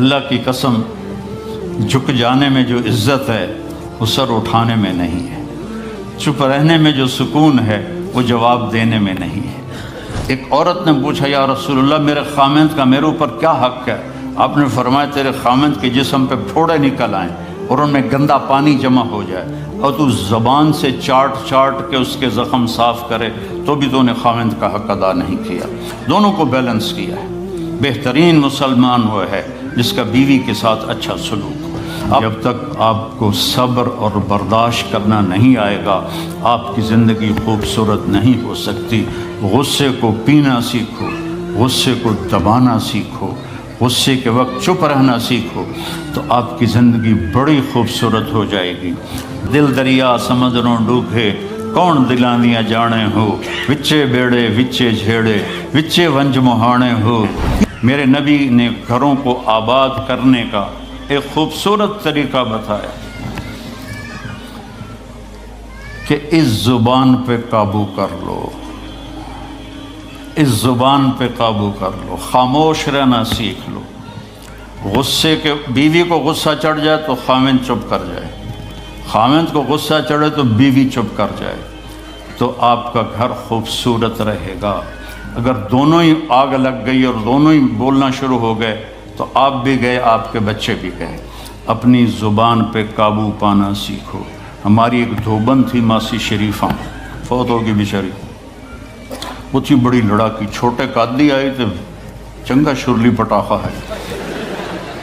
اللہ کی قسم جھک جانے میں جو عزت ہے وہ سر اٹھانے میں نہیں ہے، چپ رہنے میں جو سکون ہے وہ جواب دینے میں نہیں ہے۔ ایک عورت نے پوچھا یا رسول اللہ میرے خامند کا میرے اوپر کیا حق ہے؟ آپ نے فرمایا تیرے خامند کے جسم پہ پھوڑے نکل آئیں اور ان میں گندا پانی جمع ہو جائے اور تو زبان سے چاٹ کے اس کے زخم صاف کرے تو بھی تو نے خامند کا حق ادا نہیں کیا۔ دونوں کو بیلنس کیا ہے۔ بہترین مسلمان وہ ہے جس کا بیوی کے ساتھ اچھا سلوک ہو۔ جب تک آپ کو صبر اور برداشت کرنا نہیں آئے گا آپ کی زندگی خوبصورت نہیں ہو سکتی۔ غصے کو پینا سیکھو، غصے کو دبانا سیکھو، غصے کے وقت چپ رہنا سیکھو تو آپ کی زندگی بڑی خوبصورت ہو جائے گی۔ دل دریا سمندروں ڈوبے کون دلاندیاں جانے ہو، وچے بیڑے وچے جھیڑے وچے ونج مہانے ہو۔ میرے نبی نے گھروں کو آباد کرنے کا ایک خوبصورت طریقہ بتایا کہ اس زبان پہ قابو کر لو، اس زبان پہ قابو کر لو، خاموش رہنا سیکھ لو۔ غصے کے بیوی کو غصہ چڑھ جائے تو خامند چپ کر جائے، خامند کو غصہ چڑھے تو بیوی چپ کر جائے تو آپ کا گھر خوبصورت رہے گا۔ اگر دونوں ہی آگ لگ گئی اور دونوں ہی بولنا شروع ہو گئے تو آپ بھی گئے، آپ کے بچے بھی گئے۔ اپنی زبان پہ قابو پانا سیکھو۔ ہماری ایک دھوبن تھی ماسی شریفہ، فوت ہوگی بیچاری، وہ تھی بڑی لڑاکی، چھوٹے قادی آئی تو چنگا شرلی پٹاخہ ہے،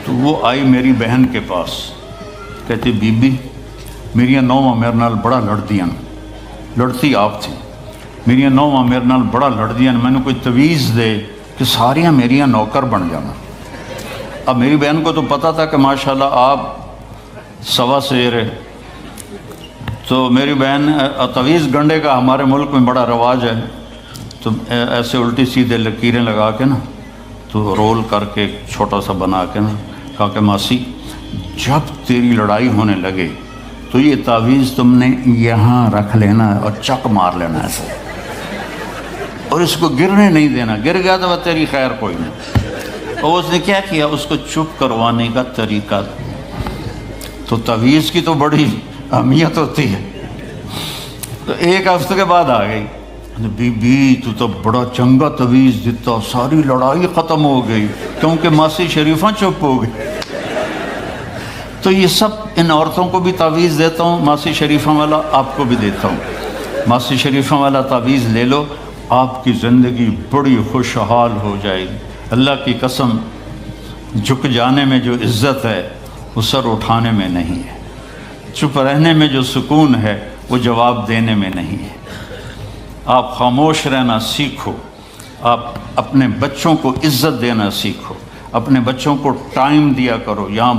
تو وہ آئی میری بہن کے پاس، کہتی بی بی میریاں نوواں میرے نال بڑا لڑدیاں، لڑتی آپ تھی، میریاں نوواں میرے نال بڑا لڑدیاں، میں نے کوئی تویز دے کہ ساریاں میریاں نوکر بن جانا۔ اب میری بہن کو تو پتہ تھا کہ ماشاءاللہ آپ سوا سیر ہے، تو میری بہن تویز گنڈے کا ہمارے ملک میں بڑا رواج ہے، تو ایسے الٹی سیدھے لکیریں لگا کے نا تو رول کر کے چھوٹا سا بنا کے نا کہا کہ ماسی جب تیری لڑائی ہونے لگے تو یہ تعویذ تم نے یہاں رکھ لینا اور چک مار لینا ایسے، اور اس کو گرنے نہیں دینا، گر گیا تو وہ تیری خیر کوئی نہیں۔ اور اس نے کیا کیا، اس کو چپ کروانے کا طریقہ، تو تعویذ کی تو بڑی اہمیت ہوتی ہے۔ تو ایک ہفتے کے بعد آ گئی، بی بی تو بڑا چنگا تویز دیتا، ساری لڑائی ختم ہو گئی کیونکہ ماسی شریفہ چپ ہو گئی۔ تو یہ سب ان عورتوں کو بھی تعویذ دیتا ہوں، ماسی شریفہ والا آپ کو بھی دیتا ہوں، ماسی شریفہ والا تعویذ لے لو، آپ کی زندگی بڑی خوشحال ہو جائے گی۔ اللہ کی قسم جھک جانے میں جو عزت ہے وہ سر اٹھانے میں نہیں ہے، چپ رہنے میں جو سکون ہے وہ جواب دینے میں نہیں ہے۔ آپ خاموش رہنا سیکھو، آپ اپنے بچوں کو عزت دینا سیکھو، اپنے بچوں کو ٹائم دیا کرو۔ یہاں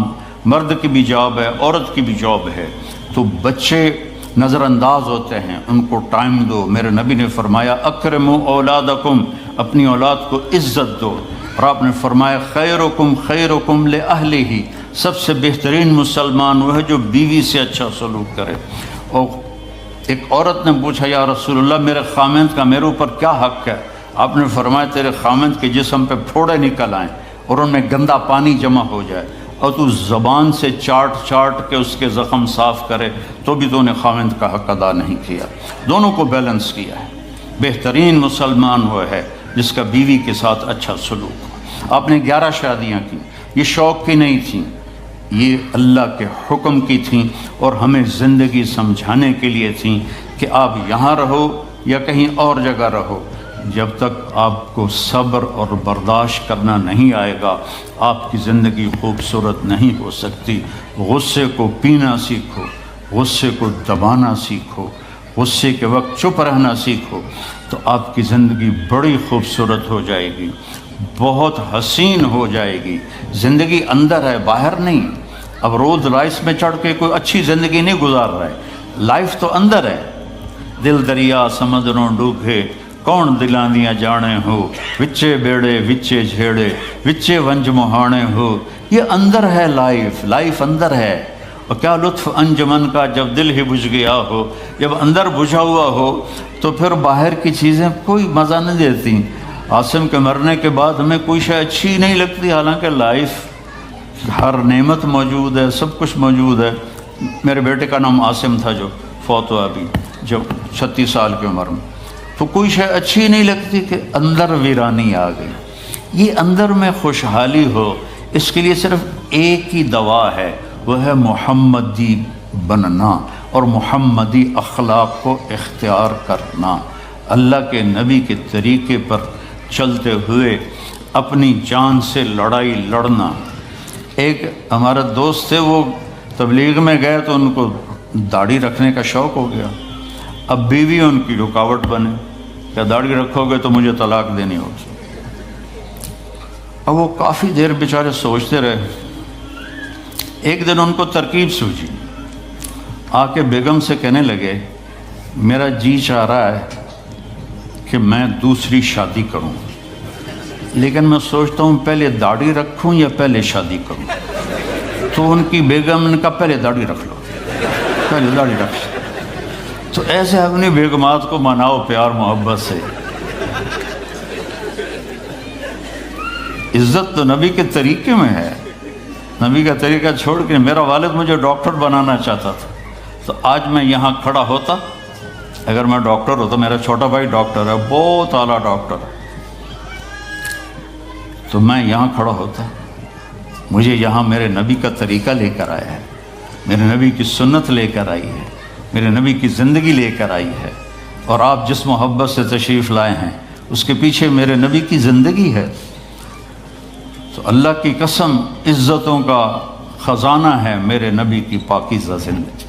مرد کی بھی جاب ہے، عورت کی بھی جاب ہے، تو بچے نظر انداز ہوتے ہیں، ان کو ٹائم دو۔ میرے نبی نے فرمایا اکرموا اولادکم، اپنی اولاد کو عزت دو، اور آپ نے فرمایا خیرکم خیرکم لأہلہ، سب سے بہترین مسلمان وہ ہے جو بیوی سے اچھا سلوک کرے۔ اور ایک عورت نے پوچھا یا رسول اللہ میرے خامند کا میرے اوپر کیا حق ہے؟ آپ نے فرمایا تیرے خامند کے جسم پہ پھوڑے نکل آئیں اور ان میں گندا پانی جمع ہو جائے اور تو زبان سے چاٹ کے اس کے زخم صاف کرے تو بھی تو نے خامند کا حق ادا نہیں کیا۔ دونوں کو بیلنس کیا ہے۔ بہترین مسلمان وہ ہے جس کا بیوی کے ساتھ اچھا سلوک ہو۔ آپ نے 11 شادیاں کی، یہ شوق کی نہیں تھیں، یہ اللہ کے حکم کی تھیں اور ہمیں زندگی سمجھانے کے لیے تھیں کہ آپ یہاں رہو یا کہیں اور جگہ رہو، جب تک آپ کو صبر اور برداشت کرنا نہیں آئے گا آپ کی زندگی خوبصورت نہیں ہو سکتی۔ غصے کو پینا سیکھو، غصے کو دبانا سیکھو، غصے کے وقت چپ رہنا سیکھو تو آپ کی زندگی بڑی خوبصورت ہو جائے گی، بہت حسین ہو جائے گی۔ زندگی اندر ہے، باہر نہیں۔ اب رولز رائس میں چڑھ کے کوئی اچھی زندگی نہیں گزار رہا ہے، لائف تو اندر ہے۔ دل دریا سمندروں ڈوبے کون دلاندیاں جانے ہو، وچے بیڑے وچے جھیڑے وچے ونج مہانے ہو۔ یہ اندر ہے، لائف اندر ہے۔ اور کیا لطف انجمن کا جب دل ہی بجھ گیا ہو، جب اندر بجھا ہوا ہو تو پھر باہر کی چیزیں کوئی مزہ نہیں دیتی۔ عاصم کے مرنے کے بعد ہمیں کوئی شے اچھی نہیں لگتی، حالانکہ لائف ہر نعمت موجود ہے، سب کچھ موجود ہے۔ میرے بیٹے کا نام عاصم تھا جو فوت ہوا ابھی جب 36 سال کی عمر میں، تو کوئی شے اچھی نہیں لگتی کہ اندر ویرانی آ گئی۔ یہ اندر میں خوشحالی ہو، اس کے لیے صرف ایک ہی دوا ہے، وہ ہے محمدی بننا اور محمدی اخلاق کو اختیار کرنا، اللہ کے نبی کے طریقے پر چلتے ہوئے اپنی جان سے لڑائی لڑنا۔ ایک ہمارا دوست تھے، وہ تبلیغ میں گئے تو ان کو داڑھی رکھنے کا شوق ہو گیا، اب بیوی ان کی رکاوٹ بنے، کیا داڑھی رکھو گے تو مجھے طلاق دینی ہوگی۔ اب وہ کافی دیر بیچارے سوچتے رہے، ایک دن ان کو ترکیب سوچی، آ کے بیگم سے کہنے لگے میرا جی چاہ رہا ہے کہ میں دوسری شادی کروں، لیکن میں سوچتا ہوں پہلے داڑھی رکھوں یا پہلے شادی کروں۔ تو ان کی بیگم نے کہا پہلے داڑھی رکھ لو، پہلے داڑھی رکھ لو۔ تو ایسے اپنی بیگمات کو مناؤ پیار محبت سے۔ عزت تو نبی کے طریقے میں ہے، نبی کا طریقہ چھوڑ کے۔ میرا والد مجھے ڈاکٹر بنانا چاہتا تھا، تو آج میں یہاں کھڑا ہوتا، اگر میں ڈاکٹر ہوتا، میرا چھوٹا بھائی ڈاکٹر ہے، بہت اعلیٰ ڈاکٹر ہے، تو میں یہاں کھڑا ہوتا۔ مجھے یہاں میرے نبی کا طریقہ لے کر آیا ہے، میرے نبی کی سنت لے کر آئی ہے، میرے نبی کی زندگی لے کر آئی ہے، اور آپ جس محبت سے تشریف لائے ہیں اس کے پیچھے میرے نبی کی زندگی ہے۔ تو اللہ کی قسم، عزتوں کا خزانہ ہے میرے نبی کی پاکیزہ زندگی۔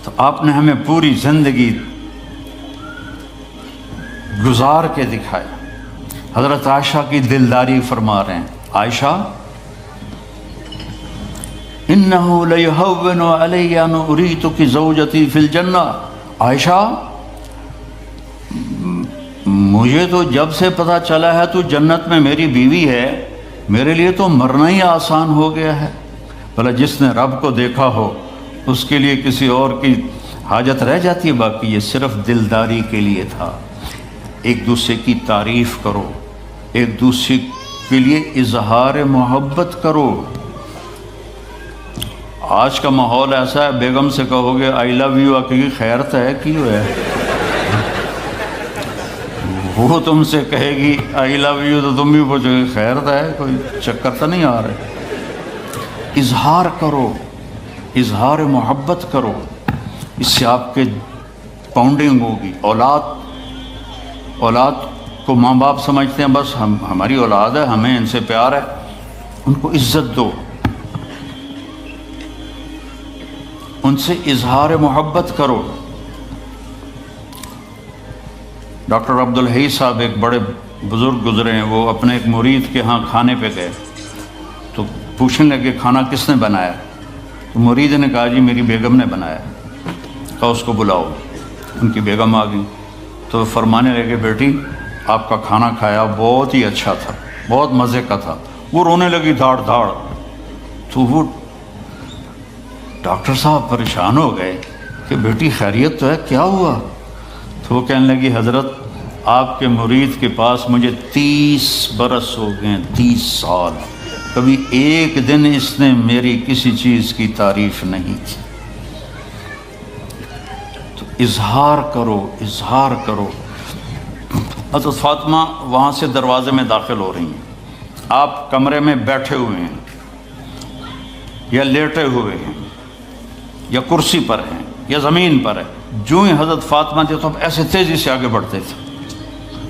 تو آپ نے ہمیں پوری زندگی گزار کے دکھایا۔ حضرت عائشہ کی دلداری فرما رہے ہیں، عائشہ انہو لیہون علی ان اریتک زوجتی فی الجنہ، عائشہ مجھے تو جب سے پتہ چلا ہے تو جنت میں میری بیوی ہے، میرے لیے تو مرنا ہی آسان ہو گیا ہے۔ بھلا جس نے رب کو دیکھا ہو اس کے لیے کسی اور کی حاجت رہ جاتی ہے؟ باقی یہ صرف دلداری کے لیے تھا۔ ایک دوسرے کی تعریف کرو، ایک دوسرے کے لیے اظہار محبت کرو۔ آج کا ماحول ایسا ہے، بیگم سے کہو گے آئی لو یو، کی خیر تو ہے کیوں ہے، وہ تم سے کہے گی آئی لو یو تو تم بھی پوچھو گے خیر تو ہے، کوئی چکر تو نہیں آ رہے۔ اظہار کرو، اظہار محبت کرو، اس سے آپ کے پاؤنڈنگ ہوگی۔ اولاد کو ماں باپ سمجھتے ہیں بس ہماری اولاد ہے، ہمیں ان سے پیار ہے، ان کو عزت دو، ان سے اظہار محبت کرو۔ ڈاکٹر عبدالحی صاحب ایک بڑے بزرگ گزرے ہیں، وہ اپنے ایک مرید کے ہاں کھانے پہ گئے تو پوچھنے لگے کھانا کس نے بنایا؟ تو مرید نے کہا جی میری بیگم نے بنایا۔ کہا اس کو بلاؤ۔ ان کی بیگم آ گئی تو فرمانے لگے بیٹی آپ کا کھانا کھایا بہت ہی اچھا تھا، بہت مزے کا تھا۔ وہ رونے لگی دھاڑ دھاڑ۔ تو وہ ڈاکٹر صاحب پریشان ہو گئے کہ بیٹی خیریت تو ہے، کیا ہوا؟ تو وہ کہنے لگی حضرت آپ کے مرید کے پاس مجھے 30 برس ہو گئے، 30 سال، کبھی ایک دن اس نے میری کسی چیز کی تعریف نہیں کی۔ تو اظہار کرو، اظہار کرو۔ حضرت فاطمہ وہاں سے دروازے میں داخل ہو رہی ہیں، آپ کمرے میں بیٹھے ہوئے ہیں یا لیٹے ہوئے ہیں یا کرسی پر ہیں یا زمین پر ہے، جو ہی حضرت فاطمہ تھے تو ایسے تیزی سے آگے بڑھتے تھے،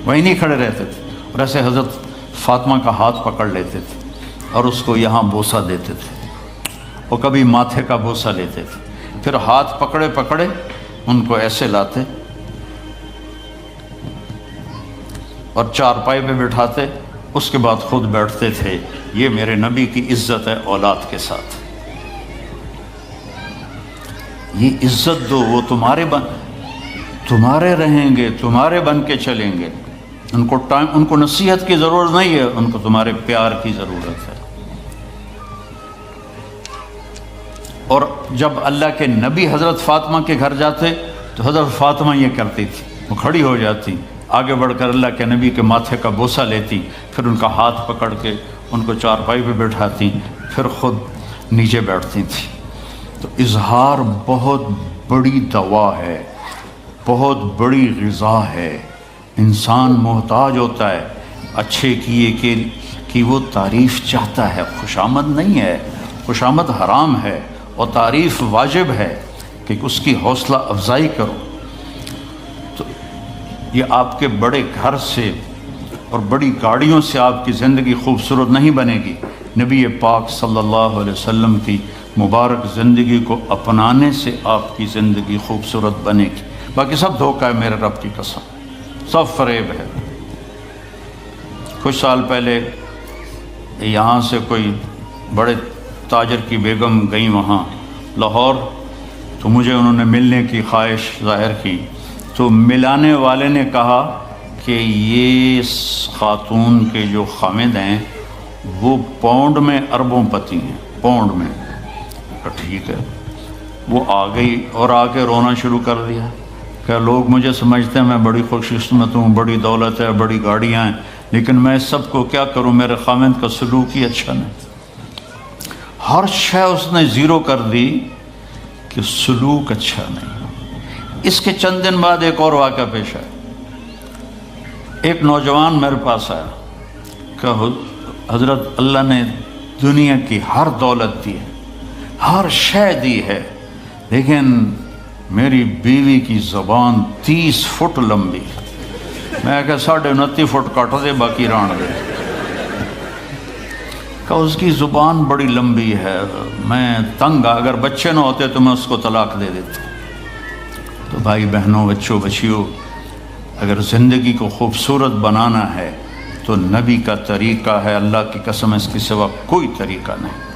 وہیں نہیں کھڑے رہتے تھے، اور ایسے حضرت فاطمہ کا ہاتھ پکڑ لیتے تھے اور اس کو یہاں بوسہ دیتے تھے، اور کبھی ماتھے کا بوسہ لیتے تھے، پھر ہاتھ پکڑے پکڑے ان کو ایسے لاتے اور چارپائی پہ بٹھاتے، اس کے بعد خود بیٹھتے تھے۔ یہ میرے نبی کی عزت ہے اولاد کے ساتھ، یہ عزت دو، وہ تمہارے رہیں گے، تمہارے بن کے چلیں گے۔ ان کو نصیحت کی ضرورت نہیں ہے، ان کو تمہارے پیار کی ضرورت ہے۔ اور جب اللہ کے نبی حضرت فاطمہ کے گھر جاتے تو حضرت فاطمہ یہ کرتی تھی، وہ کھڑی ہو جاتی، آگے بڑھ کر اللہ کے نبی کے ماتھے کا بوسہ لیتی، پھر ان کا ہاتھ پکڑ کے ان کو چارپائی پہ بٹھاتی پھر خود نیچے بیٹھتی تھی۔ تو اظہار بہت بڑی دوا ہے، بہت بڑی غذا ہے۔ انسان محتاج ہوتا ہے اچھے کیے کہ وہ تعریف چاہتا ہے، خوشامد نہیں ہے، خوشامد حرام ہے، اور تعریف واجب ہے کہ اس کی حوصلہ افزائی کرو۔ تو یہ آپ کے بڑے گھر سے اور بڑی گاڑیوں سے آپ کی زندگی خوبصورت نہیں بنے گی، نبی پاک صلی اللہ علیہ وسلم کی مبارک زندگی کو اپنانے سے آپ کی زندگی خوبصورت بنے گی۔ باقی سب دھوکہ ہے، میرے رب کی قسم، سب فریب ہے۔ کچھ سال پہلے یہاں سے کوئی بڑے تاجر کی بیگم گئیں وہاں لاہور، تو مجھے انہوں نے ملنے کی خواہش ظاہر کی، تو ملانے والے نے کہا کہ یہ خاتون کے جو خامد ہیں وہ پاؤنڈ میں اربوں پتی ہیں، پاؤنڈ میں۔ ٹھیک ہے، وہ آ گئی اور آ کے رونا شروع کر دیا کہ لوگ مجھے سمجھتے ہیں میں بڑی خوش قسمت ہوں، بڑی دولت ہے، بڑی گاڑیاں ہیں، لیکن میں اس سب کو کیا کروں، میرے خامد کا سلوک ہی اچھا نہیں۔ ہر شے اس نے زیرو کر دی کہ سلوک اچھا نہیں۔ اس کے چند دن بعد ایک اور واقعہ پیش آیا۔ ایک نوجوان میرے پاس آیا کہ حضرت اللہ نے دنیا کی ہر دولت دی ہے، ہر شے دی ہے، لیکن میری بیوی کی زبان 30 فٹ لمبی، میں کہ 29.5 فٹ کاٹ دے باقی ران دے، کہ اس کی زبان بڑی لمبی ہے، میں تنگ، اگر بچے نہ ہوتے تو میں اس کو طلاق دے دیتا۔ تو بھائی بہنوں، بچوں بچیوں، اگر زندگی کو خوبصورت بنانا ہے تو نبی کا طریقہ ہے، اللہ کی قسم اس کے سوا کوئی طریقہ نہیں۔